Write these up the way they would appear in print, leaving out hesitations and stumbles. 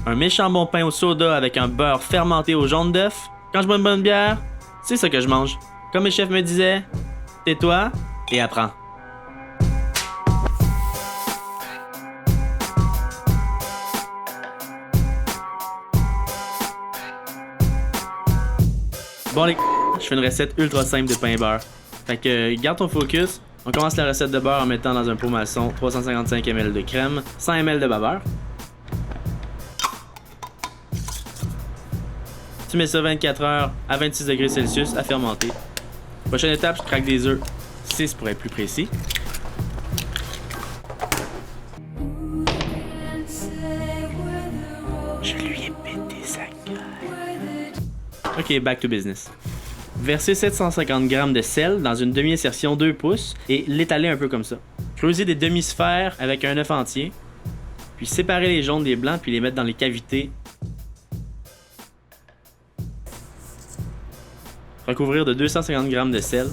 un méchant bon pain au soda avec un beurre fermenté au jaune d'œuf. Quand je bois une bonne bière, c'est ça que je mange. Comme mes chefs me disaient, tais-toi et apprends. Bon les je fais une recette ultra simple de pain et beurre. Fait que garde ton focus. On commence la recette de beurre en mettant dans un pot maçon 355 ml de crème, 100 ml de beurre. Tu mets ça 24 heures à 26 degrés Celsius à fermenter. Prochaine étape, je craque des œufs. 6 pour être plus précis. Je lui ai pété sa gueule. Ok, back to business. Versez 750 g de sel dans une demi-insertion 2 pouces et l'étaler un peu comme ça. Creusez des demi-sphères avec un œuf entier. Puis séparer les jaunes des blancs puis les mettre dans les cavités. Recouvrir de 250 g de sel.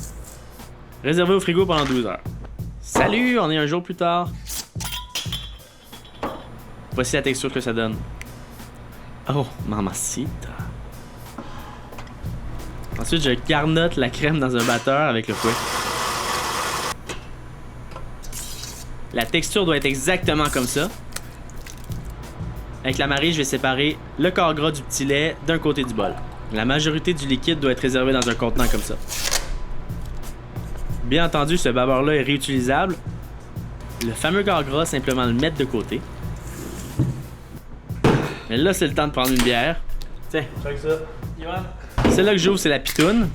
Réserver au frigo pendant 12 heures. Salut, on est un jour plus tard. Voici la texture que ça donne. Oh, mamacita. Ensuite, je garnotte la crème dans un batteur avec le fouet. La texture doit être exactement comme ça. Avec la marée, je vais séparer le quart gras du petit lait d'un côté du bol. La majorité du liquide doit être réservé dans un contenant comme ça. Bien entendu, ce beurre-là est réutilisable. Le fameux quart gras, simplement le mettre de côté. Mais là, c'est le temps de prendre une bière. Tiens, check ça. Yohan. Celle-là que j'ouvre, c'est la pitoune.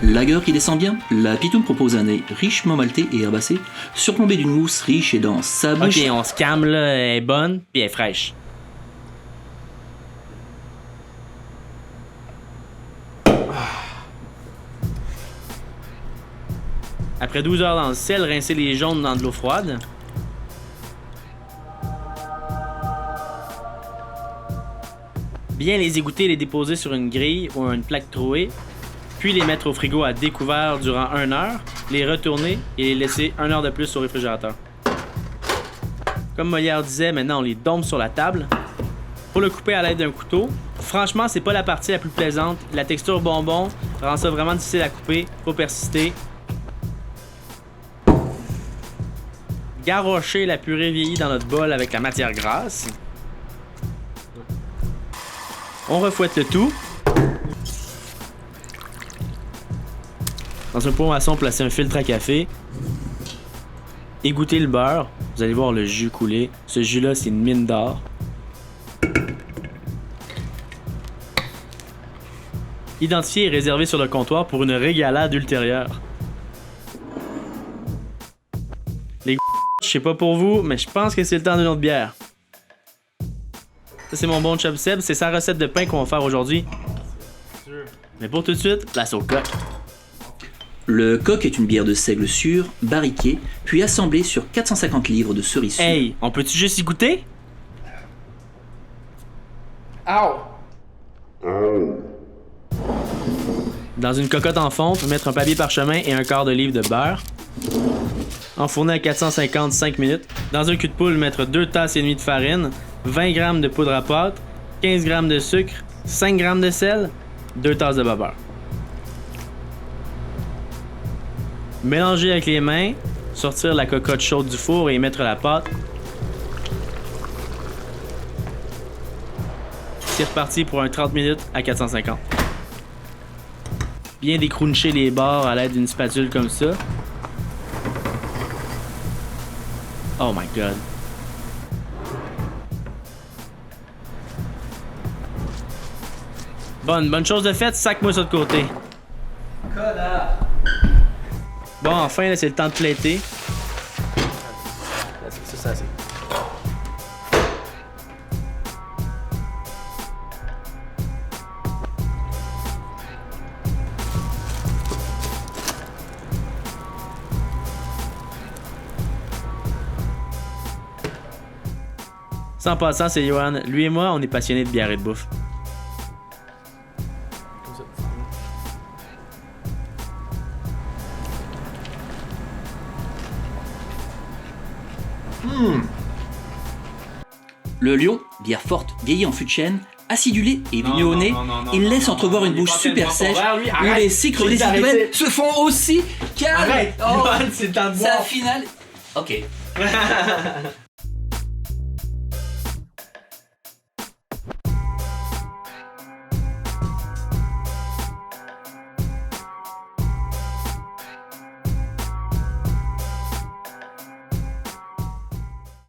Lager qui descend bien, la pitoune propose un nez richement malté et herbacé, surplombé d'une mousse riche et dense. Sa bouche... Ok, on se calme là, elle est bonne, puis elle est fraîche. Après 12 heures dans le sel, rincez les jaunes dans de l'eau froide. Bien les égoutter et les déposer sur une grille ou une plaque trouée, puis les mettre au frigo à découvert durant 1 heure, les retourner et les laisser 1 heure de plus au réfrigérateur. Comme Molière disait, maintenant on les dompe sur la table. Pour le couper à l'aide d'un couteau, franchement c'est pas la partie la plus plaisante, la texture bonbon rend ça vraiment difficile à couper, faut persister. Garrocher la purée vieillie dans notre bol avec la matière grasse. On refouette le tout. Dans un pot maçon, placez un filtre à café. Égouttez le beurre. Vous allez voir le jus couler. Ce jus-là, c'est une mine d'or. Identifiez et réservez sur le comptoir pour une régalade ultérieure. Les je sais pas pour vous, mais je pense que c'est le temps d'une autre bière. Ça, c'est mon bon chum Seb, c'est sa recette de pain qu'on va faire aujourd'hui. Mais pour tout de suite, place au coq. Le coq est une bière de seigle sûr, barriquée, puis assemblée sur 450 livres de cerises sûres. Hey, on peut-tu juste y goûter? Dans une cocotte en fonte, mettre un papier parchemin et un quart de livre de beurre. Enfourner à 450 5 minutes. Dans un cul de poule, mettre 2 tasses et demie de farine, 20 g de poudre à pâte, 15 g de sucre, 5 g de sel, 2 tasses de beurre. Mélanger avec les mains, sortir la cocotte chaude du four et mettre la pâte. C'est reparti pour un 30 minutes à 450. Bien décrouncher les bords à l'aide d'une spatule comme ça. Oh my god. Bonne chose de faite, sac-moi ça de côté. Bon, enfin, là, c'est le temps de plaiter. Ça, c'est. Sans passant, c'est Yohan. Lui et moi, on est passionnés de bière et de bouffe. Le lion, bière forte, vieillie en fût de chêne, acidulé et vigneux au nez, il laisse entrevoir une bouche super sèche où les cycles résiduels se font aussi calmes. Arrête, Oh, c'est le temps de sa boire. finale. Ok.